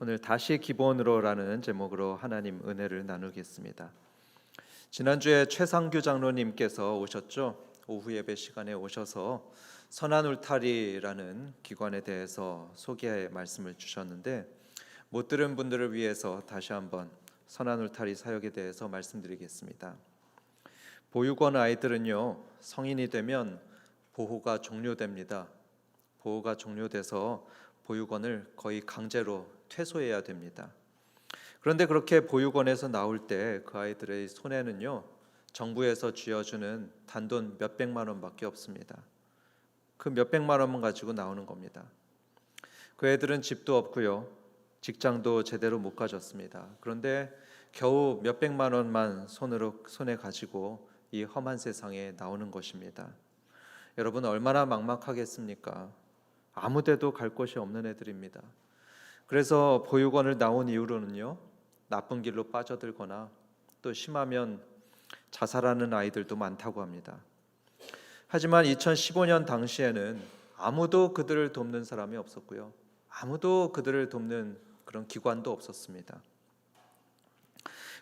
오늘 다시 기본으로라는 제목으로 하나님 은혜를 나누겠습니다. 지난주에 최상규 장로님께서 오셨죠. 오후 예배 시간에 오셔서 선한 울타리라는 기관에 대해서 소개 말씀을 주셨는데, 못 들은 분들을 위해서 다시 한번 선한 울타리 사역에 대해서 말씀드리겠습니다. 보육원 아이들은요, 성인이 되면 보호가 종료됩니다. 보호가 종료돼서 보육원을 거의 강제로 퇴소해야 됩니다. 그런데 그렇게 보육원에서 나올 때 그 아이들의 손에는요, 정부에서 쥐어주는 단돈 몇백만 원밖에 없습니다. 그 몇백만 원만 가지고 나오는 겁니다. 그 애들은 집도 없고요, 직장도 제대로 못 가졌습니다. 그런데 겨우 몇백만 원만 손에 가지고 이 험한 세상에 나오는 것입니다. 여러분, 얼마나 막막하겠습니까? 아무 데도 갈 곳이 없는 애들입니다. 그래서 보육원을 나온 이후로는요, 나쁜 길로 빠져들거나 또 심하면 자살하는 아이들도 많다고 합니다. 하지만 2015년 당시에는 아무도 그들을 돕는 사람이 없었고요, 아무도 그들을 돕는 그런 기관도 없었습니다.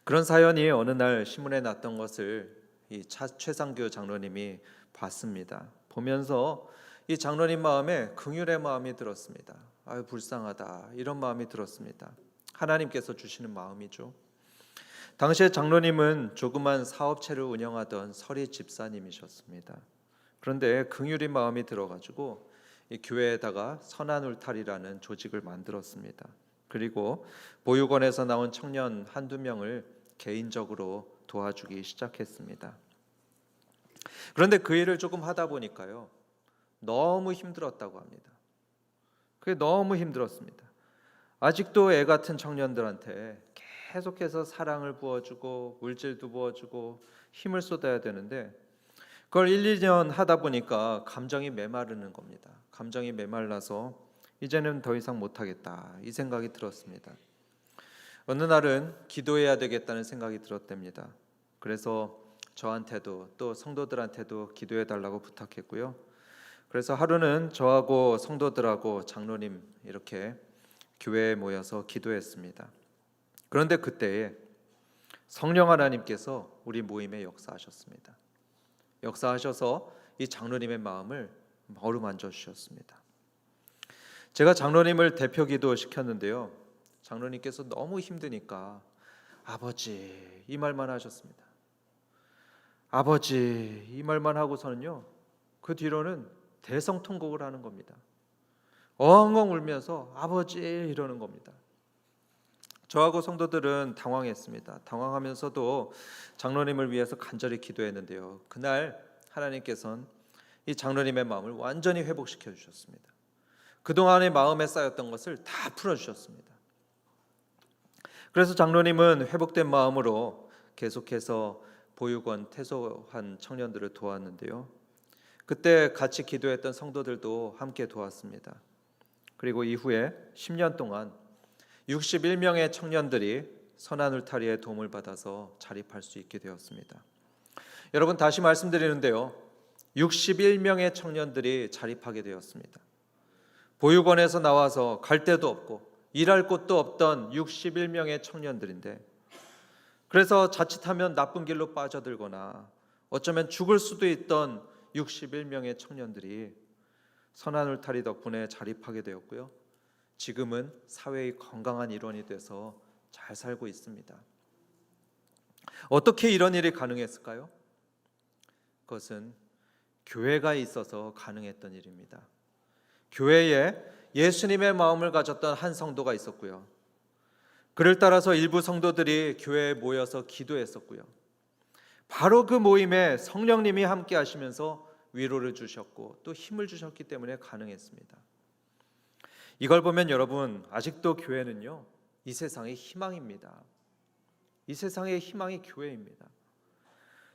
그런 사연이 어느 날 신문에 났던 것을 이 최상규 장로님이 봤습니다. 보면서 이 장로님 마음에 긍휼의 마음이 들었습니다. 아유, 불쌍하다, 이런 마음이 들었습니다. 하나님께서 주시는 마음이죠. 당시에 장로님은 조그만 사업체를 운영하던 서리 집사님이셨습니다. 그런데 긍휼의 마음이 들어가지고 이 교회에다가 선한 울타리라는 조직을 만들었습니다. 그리고 보육원에서 나온 청년 한두 명을 개인적으로 도와주기 시작했습니다. 그런데 그 일을 조금 하다 보니까요, 너무 힘들었다고 합니다. 그게 너무 힘들었습니다. 아직도 애 같은 청년들한테 계속해서 사랑을 부어주고 물질도 부어주고 힘을 쏟아야 되는데, 그걸 1, 2년 하다 보니까 감정이 메마르는 겁니다. 감정이 메말라서 이제는 더 이상 못하겠다, 이 생각이 들었습니다. 어느 날은 기도해야 되겠다는 생각이 들었답니다. 그래서 저한테도 또 성도들한테도 기도해 달라고 부탁했고요. 그래서 하루는 저하고 성도들하고 장로님 이렇게 교회에 모여서 기도했습니다. 그런데 그때에 성령 하나님께서 우리 모임에 역사하셨습니다. 역사하셔서 이 장로님의 마음을 어루만져 주셨습니다. 제가 장로님을 대표 기도 시켰는데요, 장로님께서 너무 힘드니까 아버지, 이 말만 하셨습니다. 아버지, 이 말만 하고서는요, 그 뒤로는 대성통곡을 하는 겁니다. 엉엉 울면서 아버지 이러는 겁니다. 저하고 성도들은 당황했습니다. 당황하면서도 장로님을 위해서 간절히 기도했는데요, 그날 하나님께서는 이 장로님의 마음을 완전히 회복시켜 주셨습니다. 그동안의 마음에 쌓였던 것을 다 풀어주셨습니다. 그래서 장로님은 회복된 마음으로 계속해서 보육원 퇴소한 청년들을 도왔는데요, 그때 같이 기도했던 성도들도 함께 도왔습니다. 그리고 이후에 10년 동안 61명의 청년들이 선한 울타리의 도움을 받아서 자립할 수 있게 되었습니다. 여러분, 다시 말씀드리는데요, 61명의 청년들이 자립하게 되었습니다. 보육원에서 나와서 갈 데도 없고 일할 곳도 없던 61명의 청년들인데, 그래서 자칫하면 나쁜 길로 빠져들거나 어쩌면 죽을 수도 있던 61명의 청년들이 선한 울타리 덕분에 자립하게 되었고요, 지금은 사회의 건강한 일원이 돼서 잘 살고 있습니다. 어떻게 이런 일이 가능했을까요? 그것은 교회가 있어서 가능했던 일입니다. 교회에 예수님의 마음을 가졌던 한 성도가 있었고요, 그를 따라서 일부 성도들이 교회에 모여서 기도했었고요, 바로 그 모임에 성령님이 함께 하시면서 위로를 주셨고 또 힘을 주셨기 때문에 가능했습니다. 이걸 보면 여러분, 아직도 교회는요, 이 세상의 희망입니다. 이 세상의 희망이 교회입니다.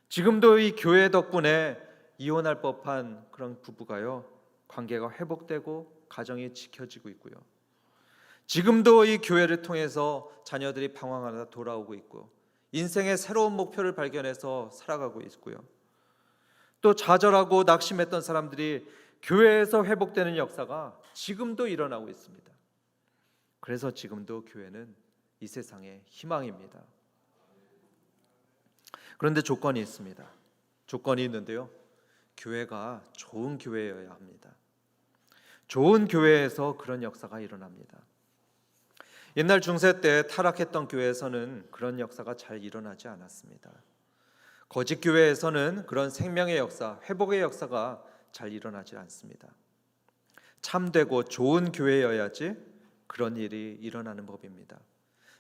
지금도 이 교회 덕분에 이혼할 법한 그런 부부가요, 관계가 회복되고 가정이 지켜지고 있고요, 지금도 이 교회를 통해서 자녀들이 방황하다 돌아오고 있고 인생의 새로운 목표를 발견해서 살아가고 있고요, 또 좌절하고 낙심했던 사람들이 교회에서 회복되는 역사가 지금도 일어나고 있습니다. 그래서 지금도 교회는 이 세상의 희망입니다. 그런데 조건이 있습니다. 조건이 있는데요. 교회가 좋은 교회여야 합니다. 좋은 교회에서 그런 역사가 일어납니다. 옛날 중세 때 타락했던 교회에서는 그런 역사가 잘 일어나지 않았습니다. 거짓 교회에서는 그런 생명의 역사, 회복의 역사가 잘 일어나지 않습니다. 참되고 좋은 교회여야지 그런 일이 일어나는 법입니다.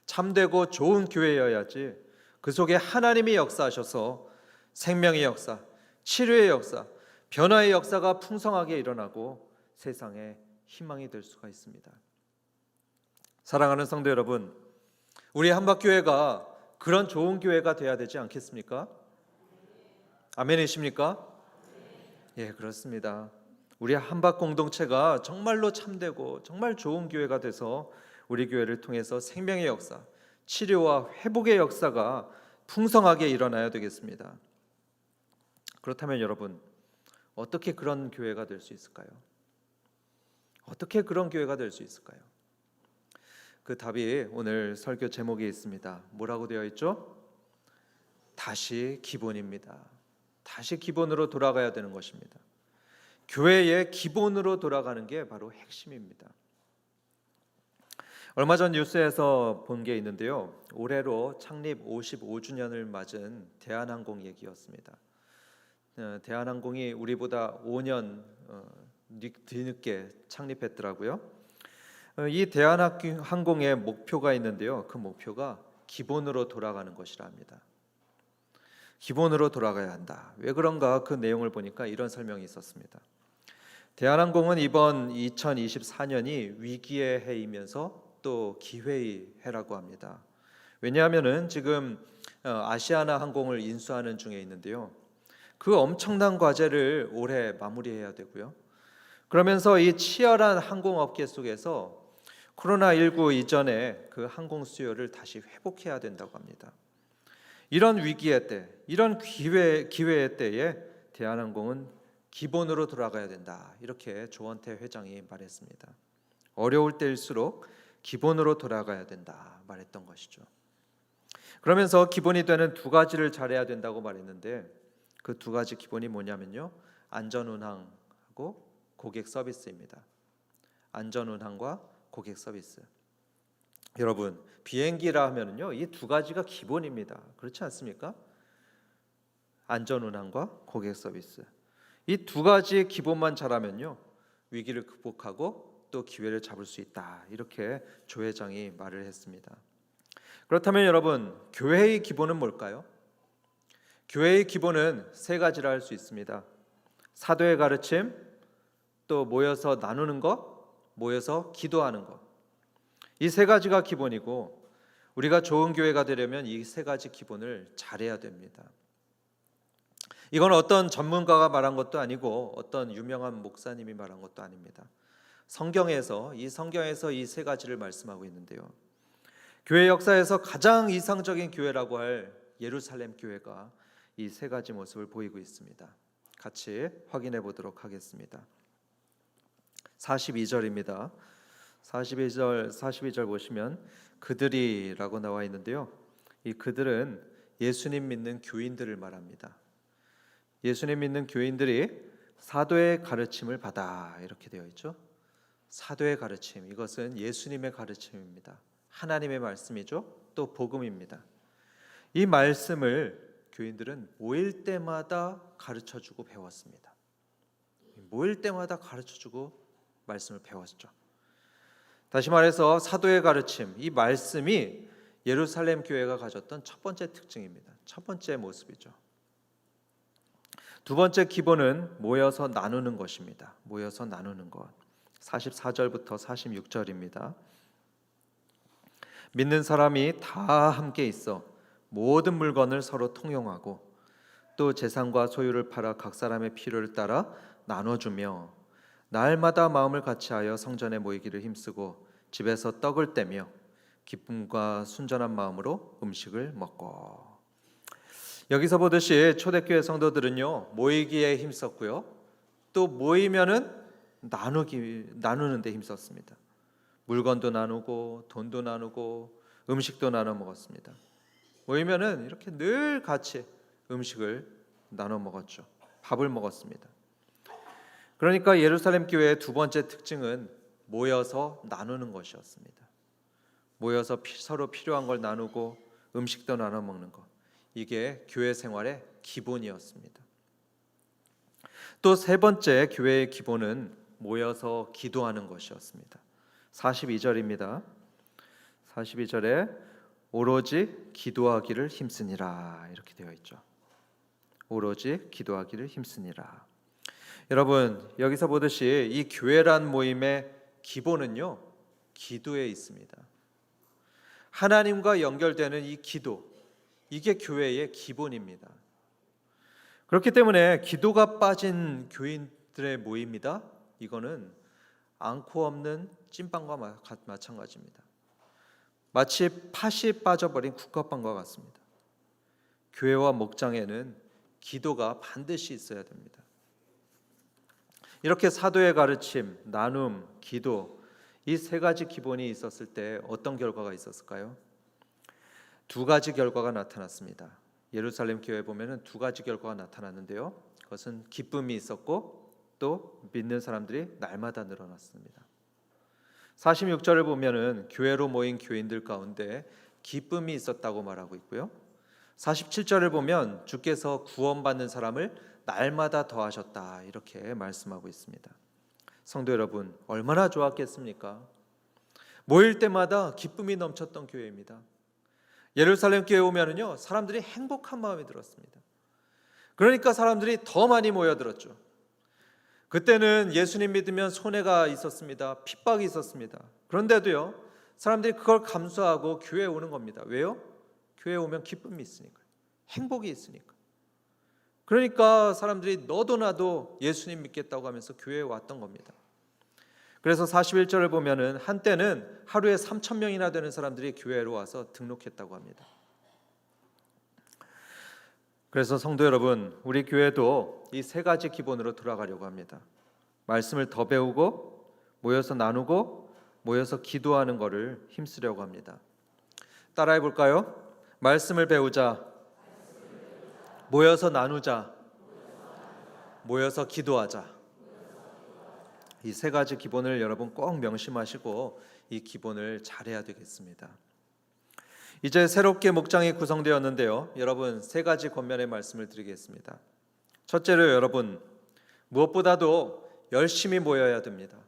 참되고 좋은 교회여야지 그 속에 하나님이 역사하셔서 생명의 역사, 치료의 역사, 변화의 역사가 풍성하게 일어나고 세상에 희망이 될 수가 있습니다. 사랑하는 성도 여러분, 우리 한박교회가 그런 좋은 교회가 되어야 되지 않겠습니까? 아멘이십니까? 예, 그렇습니다. 우리 한박 공동체가 정말로 참되고 정말 좋은 교회가 돼서 우리 교회를 통해서 생명의 역사, 치료와 회복의 역사가 풍성하게 일어나야 되겠습니다. 그렇다면 여러분, 어떻게 그런 교회가 될 수 있을까요? 어떻게 그런 교회가 될 수 있을까요? 그 답이 오늘 설교 제목에 있습니다. 뭐라고 되어 있죠? 다시 기본입니다. 다시 기본으로 돌아가야 되는 것입니다. 교회의 기본으로 돌아가는 게 바로 핵심입니다. 얼마 전 뉴스에서 본 게 있는데요. 올해로 창립 55주년을 맞은 대한항공 얘기였습니다. 대한항공이 우리보다 5년 뒤늦게 창립했더라고요. 이 대한항공의 목표가 있는데요. 그 목표가 기본으로 돌아가는 것이라 합니다. 기본으로 돌아가야 한다. 왜 그런가? 그 내용을 보니까 이런 설명이 있었습니다. 대한항공은 이번 2024년이 위기의 해이면서 또 기회의 해라고 합니다. 왜냐하면은 지금 아시아나 항공을 인수하는 중에 있는데요. 그 엄청난 과제를 올해 마무리해야 되고요. 그러면서 이 치열한 항공업계 속에서 코로나19 이전에 그 항공 수요를 다시 회복해야 된다고 합니다. 이런 위기의 때, 이런 기회의 때에 대한항공은 기본으로 돌아가야 된다. 이렇게 조원태 회장이 말했습니다. 어려울 때일수록 기본으로 돌아가야 된다 말했던 것이죠. 그러면서 기본이 되는 두 가지를 잘해야 된다고 말했는데 그 두 가지 기본이 뭐냐면요. 안전운항하고 고객 서비스입니다. 안전운항과 고객 서비스. 여러분, 비행기라 하면은요, 이 두 가지가 기본입니다. 그렇지 않습니까? 안전운항과 고객 서비스. 이 두 가지 기본만 잘하면요, 위기를 극복하고 또 기회를 잡을 수 있다. 이렇게 조 회장이 말을 했습니다. 그렇다면 여러분, 교회의 기본은 뭘까요? 교회의 기본은 세 가지라 할 수 있습니다. 사도의 가르침, 또 모여서 나누는 것, 모여서 기도하는 것. 이 세 가지가 기본이고 우리가 좋은 교회가 되려면 이 세 가지 기본을 잘해야 됩니다. 이건 어떤 전문가가 말한 것도 아니고 어떤 유명한 목사님이 말한 것도 아닙니다. 성경에서 이 세 가지를 말씀하고 있는데요. 교회 역사에서 가장 이상적인 교회라고 할 예루살렘 교회가 이 세 가지 모습을 보이고 있습니다. 같이 확인해 보도록 하겠습니다. 42절입니다. 42절 보시면 그들이라고 나와 있는데요. 이 그들은 예수님 믿는 교인들을 말합니다. 예수님 믿는 교인들이 사도의 가르침을 받아 이렇게 되어 있죠. 사도의 가르침, 이것은 예수님의 가르침입니다. 하나님의 말씀이죠. 또 복음입니다. 이 말씀을 교인들은 모일 때마다 가르쳐주고 배웠습니다. 모일 때마다 가르쳐주고 말씀을 배웠죠. 다시 말해서 사도의 가르침, 이 말씀이 예루살렘 교회가 가졌던 첫 번째 특징입니다. 첫 번째 모습이죠. 두 번째 기본은 모여서 나누는 것입니다. 모여서 나누는 것. 44절부터 46절입니다. 믿는 사람이 다 함께 있어 모든 물건을 서로 통용하고 또 재산과 소유를 팔아 각 사람의 필요를 따라 나눠주며 날마다 마음을 같이하여 성전에 모이기를 힘쓰고 집에서 떡을 떼며 기쁨과 순전한 마음으로 음식을 먹고. 여기서 보듯이 초대교회 성도들은요, 모이기에 힘썼고요, 또 모이면은 나누는 데 힘썼습니다. 물건도 나누고 돈도 나누고 음식도 나눠 먹었습니다. 모이면은 이렇게 늘 같이 음식을 나눠 먹었죠. 밥을 먹었습니다. 그러니까 예루살렘 교회의 두 번째 특징은 모여서 나누는 것이었습니다. 모여서 서로 필요한 걸 나누고 음식도 나눠 먹는 것. 이게 교회 생활의 기본이었습니다. 또 세 번째 교회의 기본은 모여서 기도하는 것이었습니다. 42절입니다. 42절에 오로지 기도하기를 힘쓰니라 이렇게 되어 있죠. 오로지 기도하기를 힘쓰니라. 여러분, 여기서 보듯이 이 교회란 모임의 기본은요, 기도에 있습니다. 하나님과 연결되는 이 기도, 이게 교회의 기본입니다. 그렇기 때문에 기도가 빠진 교인들의 모임이다. 이거는 앙코 없는 찐빵과 마찬가지입니다. 마치 팥이 빠져버린 국화빵과 같습니다. 교회와 목장에는 기도가 반드시 있어야 됩니다. 이렇게 사도의 가르침, 나눔, 기도, 이 세 가지 기본이 있었을 때 어떤 결과가 있었을까요? 두 가지 결과가 나타났습니다. 예루살렘 교회에 보면은 두 가지 결과가 나타났는데요. 그것은 기쁨이 있었고 또 믿는 사람들이 날마다 늘어났습니다. 46절을 보면은 교회로 모인 교인들 가운데 기쁨이 있었다고 말하고 있고요. 47절을 보면 주께서 구원받는 사람을 날마다 더하셨다 이렇게 말씀하고 있습니다. 성도 여러분, 얼마나 좋았겠습니까? 모일 때마다 기쁨이 넘쳤던 교회입니다. 예루살렘 교회에 오면은요, 사람들이 행복한 마음이 들었습니다. 그러니까 사람들이 더 많이 모여들었죠. 그때는 예수님 믿으면 손해가 있었습니다. 핍박이 있었습니다. 그런데도요, 사람들이 그걸 감수하고 교회에 오는 겁니다. 왜요? 교회에 오면 기쁨이 있으니까, 행복이 있으니까. 그러니까 사람들이 너도 나도 예수님 믿겠다고 하면서 교회에 왔던 겁니다. 그래서 41절을 보면은 한때는 하루에 3,000명이나 되는 사람들이 교회로 와서 등록했다고 합니다. 그래서 성도 여러분, 우리 교회도 이 세 가지 기본으로 돌아가려고 합니다. 말씀을 더 배우고 모여서 나누고 모여서 기도하는 것을 힘쓰려고 합니다. 따라해 볼까요? 말씀을 배우자, 모여서 나누자, 모여서 기도하자. 이 세 가지 기본을 여러분 꼭 명심하시고 이 기본을 잘해야 되겠습니다. 이제 새롭게 목장이 구성되었는데요. 여러분 세 가지 권면의 말씀을 드리겠습니다. 첫째로 여러분, 무엇보다도 열심히 모여야 됩니다.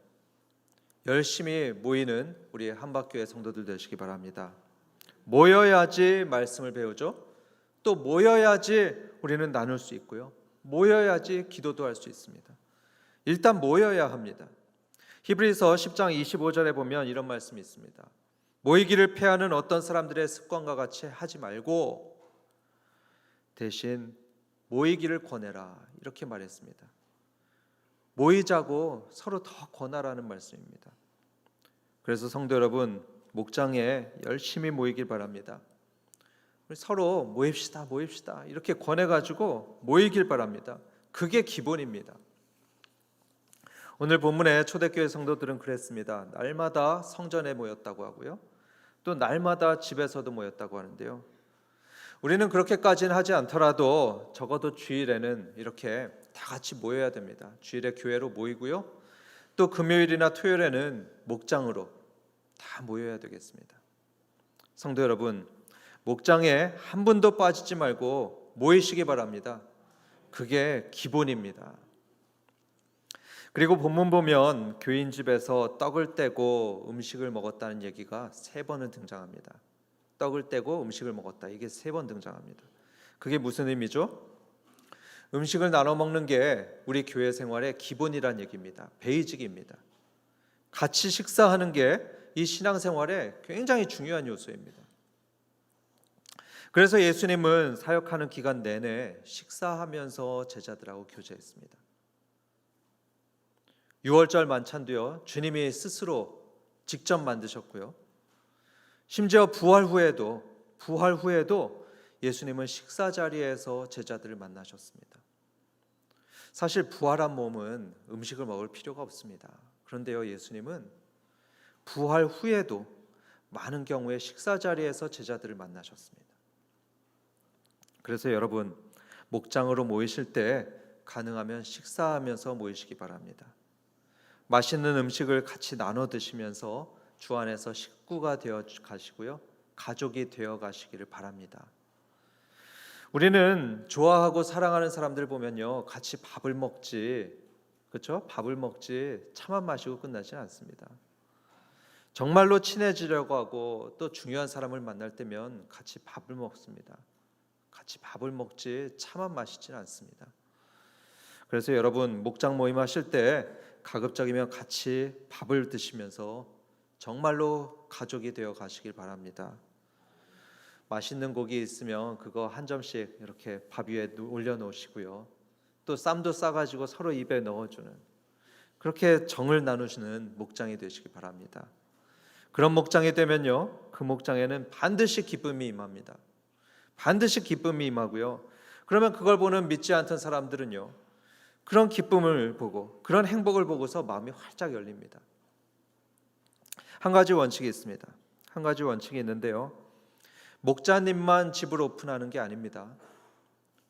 열심히 모이는 우리 한박교회 성도들 되시기 바랍니다. 모여야지 말씀을 배우죠. 또 모여야지 우리는 나눌 수 있고요. 모여야지 기도도 할 수 있습니다. 일단 모여야 합니다. 히브리서 10장 25절에 보면 이런 말씀이 있습니다. 모이기를 패하는 어떤 사람들의 습관과 같이 하지 말고 대신 모이기를 권해라 이렇게 말했습니다. 모이자고 서로 더 권하라는 말씀입니다. 그래서 성도 여러분, 목장에 열심히 모이길 바랍니다. 우리 서로 모입시다 이렇게 권해가지고 모이길 바랍니다. 그게 기본입니다. 오늘 본문의 초대교회 성도들은 그랬습니다. 날마다 성전에 모였다고 하고요. 또 날마다 집에서도 모였다고 하는데요. 우리는 그렇게까지는 하지 않더라도 적어도 주일에는 이렇게 다 같이 모여야 됩니다. 주일에 교회로 모이고요. 또 금요일이나 토요일에는 목장으로 다 모여야 되겠습니다. 성도 여러분, 목장에 한 분도 빠지지 말고 모이시기 바랍니다. 그게 기본입니다. 그리고 본문 보면 교인 집에서 떡을 떼고 음식을 먹었다는 얘기가 3번은 등장합니다. 떡을 떼고 음식을 먹었다. 이게 3번 등장합니다. 그게 무슨 의미죠? 음식을 나눠 먹는 게 우리 교회 생활의 기본이란 얘기입니다. 베이직입니다. 같이 식사하는 게 이 신앙생활의 굉장히 중요한 요소입니다. 그래서 예수님은 사역하는 기간 내내 식사하면서 제자들하고 교제했습니다. 유월절 만찬도요, 주님이 스스로 직접 만드셨고요. 심지어 부활 후에도 예수님은 식사 자리에서 제자들을 만나셨습니다. 사실 부활한 몸은 음식을 먹을 필요가 없습니다. 그런데요, 예수님은 부활 후에도 많은 경우에 식사 자리에서 제자들을 만나셨습니다. 그래서 여러분, 목장으로 모이실 때 가능하면 식사하면서 모이시기 바랍니다. 맛있는 음식을 같이 나눠 드시면서 주 안에서 식구가 되어 가시고요, 가족이 되어 가시기를 바랍니다. 우리는 좋아하고 사랑하는 사람들 보면요, 같이 밥을 먹지, 그렇죠? 밥을 먹지 차만 마시고 끝나지 않습니다. 정말로 친해지려고 하고 또 중요한 사람을 만날 때면 같이 밥을 먹습니다. 같이 밥을 먹지 차만 마시지는 않습니다. 그래서 여러분, 목장 모임 하실 때 가급적이면 같이 밥을 드시면서 정말로 가족이 되어 가시길 바랍니다. 맛있는 고기 있으면 그거 한 점씩 이렇게 밥 위에 올려놓으시고요, 또 쌈도 싸가지고 서로 입에 넣어주는, 그렇게 정을 나누시는 목장이 되시기 바랍니다. 그런 목장이 되면요, 그 목장에는 반드시 기쁨이 임합니다. 반드시 기쁨이 임하고요, 그러면 그걸 보는 믿지 않던 사람들은요, 그런 기쁨을 보고 그런 행복을 보고서 마음이 활짝 열립니다. 한 가지 원칙이 있습니다. 한 가지 원칙이 있는데요, 목자님만 집을 오픈하는 게 아닙니다.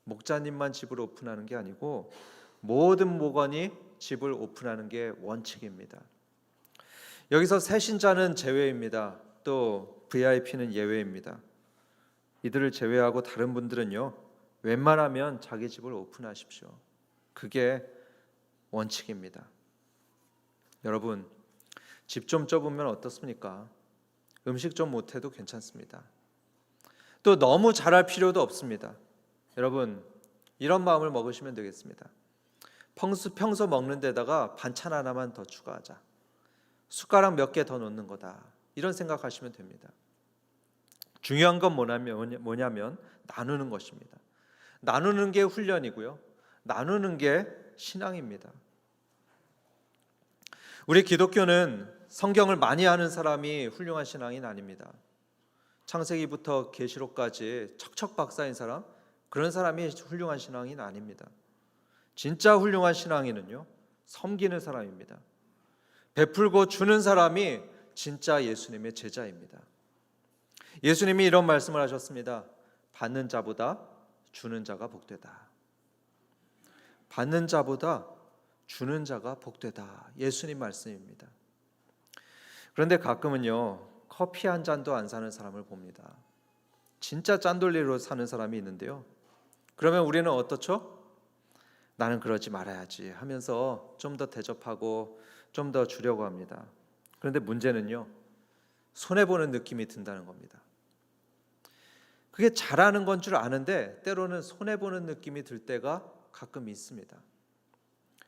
목자님만 집을 오픈하는 게 아니고 모든 목원이 집을 오픈하는 게 원칙입니다. 여기서 새신자는 제외입니다. 또 VIP는 예외입니다. 이들을 제외하고 다른 분들은요, 웬만하면 자기 집을 오픈하십시오. 그게 원칙입니다. 여러분, 집 좀 좁으면 어떻습니까? 음식 좀 못해도 괜찮습니다. 또 너무 잘할 필요도 없습니다. 여러분, 이런 마음을 먹으시면 되겠습니다. 평소 먹는 데다가 반찬 하나만 더 추가하자, 숟가락 몇 개 더 넣는 거다, 이런 생각하시면 됩니다. 중요한 건 뭐냐면 나누는 것입니다. 나누는 게 훈련이고요, 나누는 게 신앙입니다. 우리 기독교는 성경을 많이 아는 사람이 훌륭한 신앙인 아닙니다. 창세기부터 계시록까지 척척 박사인 사람, 그런 사람이 훌륭한 신앙인 아닙니다. 진짜 훌륭한 신앙인은요, 섬기는 사람입니다. 베풀고 주는 사람이 진짜 예수님의 제자입니다. 예수님이 이런 말씀을 하셨습니다. 받는 자보다 주는 자가 복되다. 받는 자보다 주는 자가 복되다. 예수님 말씀입니다. 그런데 가끔은요, 커피 한 잔도 안 사는 사람을 봅니다. 진짜 짠돌리로 사는 사람이 있는데요, 그러면 우리는 어떻죠? 나는 그러지 말아야지 하면서 좀 더 대접하고 좀 더 주려고 합니다. 그런데 문제는요, 손해보는 느낌이 든다는 겁니다. 그게 잘하는 건 줄 아는데 때로는 손해보는 느낌이 들 때가 가끔 있습니다.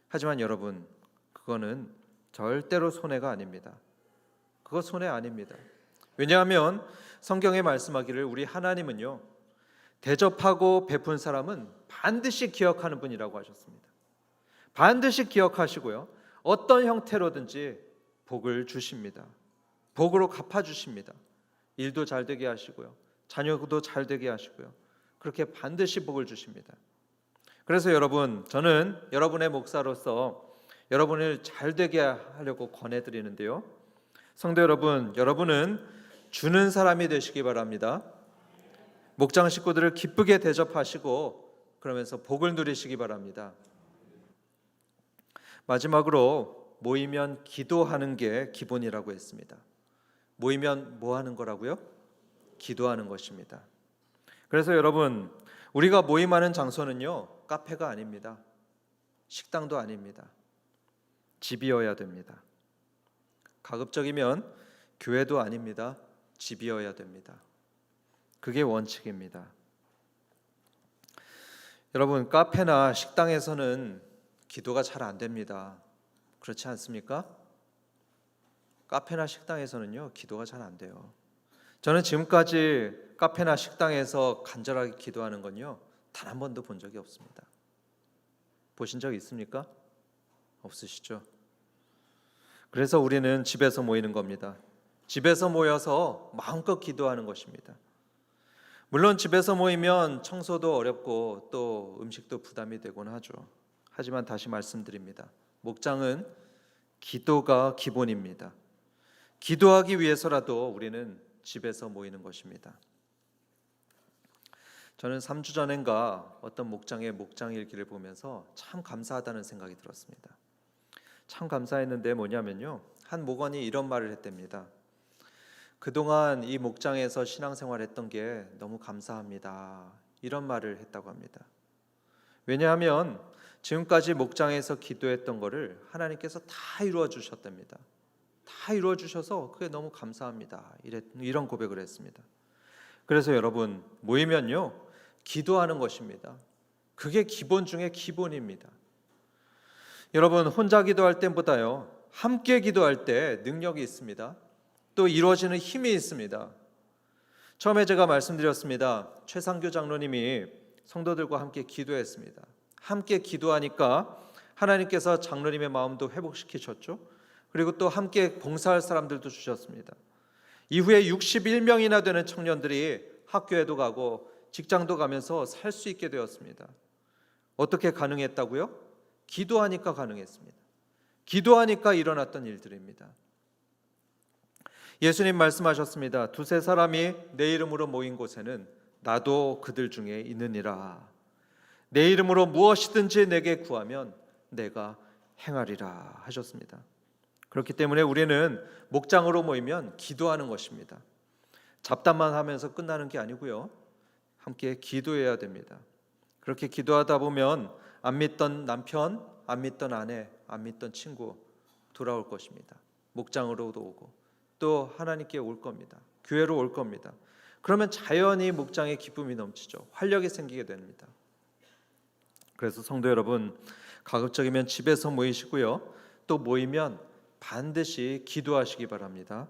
하지만 여러분, 그거는 절대로 손해가 아닙니다. 그거 손해 아닙니다. 왜냐하면 성경에 말씀하기를 우리 하나님은요, 대접하고 베푼 사람은 반드시 기억하는 분이라고 하셨습니다. 반드시 기억하시고요, 어떤 형태로든지 복을 주십니다. 복으로 갚아주십니다. 일도 잘 되게 하시고요, 자녀도 잘 되게 하시고요, 그렇게 반드시 복을 주십니다. 그래서 여러분, 저는 여러분의 목사로서 여러분을 잘 되게 하려고 권해드리는데요, 성도 여러분, 여러분은 주는 사람이 되시기 바랍니다. 목장 식구들을 기쁘게 대접하시고 그러면서 복을 누리시기 바랍니다. 마지막으로, 모이면 기도하는 게 기본이라고 했습니다. 모이면 뭐 하는 거라고요? 기도하는 것입니다. 그래서 여러분, 우리가 모임하는 장소는요, 카페가 아닙니다. 식당도 아닙니다. 집이어야 됩니다. 가급적이면 교회도 아닙니다. 집이어야 됩니다. 그게 원칙입니다. 여러분, 카페나 식당에서는 기도가 잘 안 됩니다. 그렇지 않습니까? 카페나 식당에서는요, 기도가 잘 안 돼요. 저는 지금까지 카페나 식당에서 간절하게 기도하는 건요, 단 한 번도 본 적이 없습니다. 보신 적 있습니까? 없으시죠? 그래서 우리는 집에서 모이는 겁니다. 집에서 모여서 마음껏 기도하는 것입니다. 물론 집에서 모이면 청소도 어렵고 또 음식도 부담이 되곤 하죠. 하지만 다시 말씀드립니다. 목장은 기도가 기본입니다. 기도하기 위해서라도 우리는 집에서 모이는 것입니다. 저는 3주 전인가 어떤 목장의 목장 일기를 보면서 참 감사하다는 생각이 들었습니다. 참 감사했는데 뭐냐면요, 한 목원이 이런 말을 했답니다. 그동안 이 목장에서 신앙생활했던 게 너무 감사합니다, 이런 말을 했다고 합니다. 왜냐하면 지금까지 목장에서 기도했던 거를 하나님께서 다 이루어 주셨답니다. 다 이루어 주셔서 그게 너무 감사합니다, 이런 고백을 했습니다. 그래서 여러분, 모이면요 기도하는 것입니다. 그게 기본 중에 기본입니다. 여러분, 혼자 기도할 때보다요 함께 기도할 때 능력이 있습니다. 또 이루어지는 힘이 있습니다. 처음에 제가 말씀드렸습니다. 최상규 장로님이 성도들과 함께 기도했습니다. 함께 기도하니까 하나님께서 장로님의 마음도 회복시키셨죠. 그리고 또 함께 봉사할 사람들도 주셨습니다. 이후에 61명이나 되는 청년들이 학교에도 가고 직장도 가면서 살 수 있게 되었습니다. 어떻게 가능했다고요? 기도하니까 가능했습니다. 기도하니까 일어났던 일들입니다. 예수님 말씀하셨습니다. 두세 사람이 내 이름으로 모인 곳에는 나도 그들 중에 있느니라. 내 이름으로 무엇이든지 내게 구하면 내가 행하리라 하셨습니다. 그렇기 때문에 우리는 목장으로 모이면 기도하는 것입니다. 잡담만 하면서 끝나는 게 아니고요, 함께 기도해야 됩니다. 그렇게 기도하다 보면 안 믿던 남편, 안 믿던 아내, 안 믿던 친구 돌아올 것입니다. 목장으로도 오고 또 하나님께 올 겁니다. 교회로 올 겁니다. 그러면 자연히 목장에 기쁨이 넘치죠. 활력이 생기게 됩니다. 그래서 성도 여러분, 가급적이면 집에서 모이시고요, 또 모이면 반드시 기도하시기 바랍니다.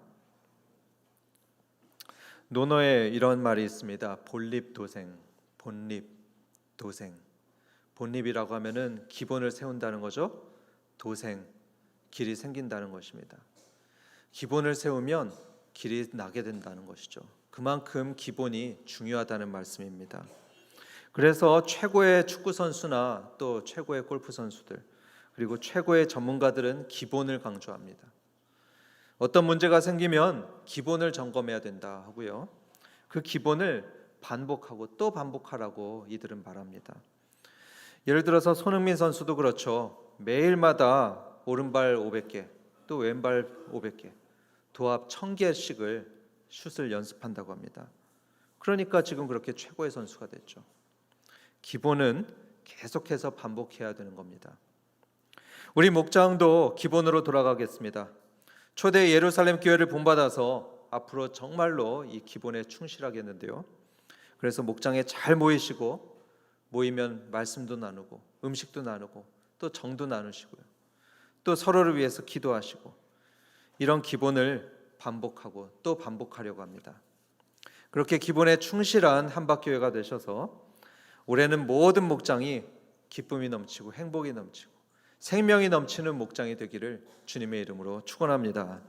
논어에 이런 말이 있습니다. 본립도생, 본립도생. 본립이라고 하면은 기본을 세운다는 거죠. 도생, 길이 생긴다는 것입니다. 기본을 세우면 길이 나게 된다는 것이죠. 그만큼 기본이 중요하다는 말씀입니다. 그래서 최고의 축구 선수나 또 최고의 골프 선수들, 그리고 최고의 전문가들은 기본을 강조합니다. 어떤 문제가 생기면 기본을 점검해야 된다 하고요, 그 기본을 반복하고 또 반복하라고 이들은 말합니다. 예를 들어서 손흥민 선수도 그렇죠. 매일마다 오른발 500개, 또 왼발 500개, 도합 1000개씩을 슛을 연습한다고 합니다. 그러니까 지금 그렇게 최고의 선수가 됐죠. 기본은 계속해서 반복해야 되는 겁니다. 우리 목장도 기본으로 돌아가겠습니다. 초대 예루살렘 교회를 본받아서 앞으로 정말로 이 기본에 충실하겠는데요. 그래서 목장에 잘 모이시고, 모이면 말씀도 나누고 음식도 나누고 또 정도 나누시고요, 또 서로를 위해서 기도하시고, 이런 기본을 반복하고 또 반복하려고 합니다. 그렇게 기본에 충실한 한박교회가 되셔서 올해는 모든 목장이 기쁨이 넘치고 행복이 넘치고 생명이 넘치는 목장이 되기를 주님의 이름으로 축원합니다.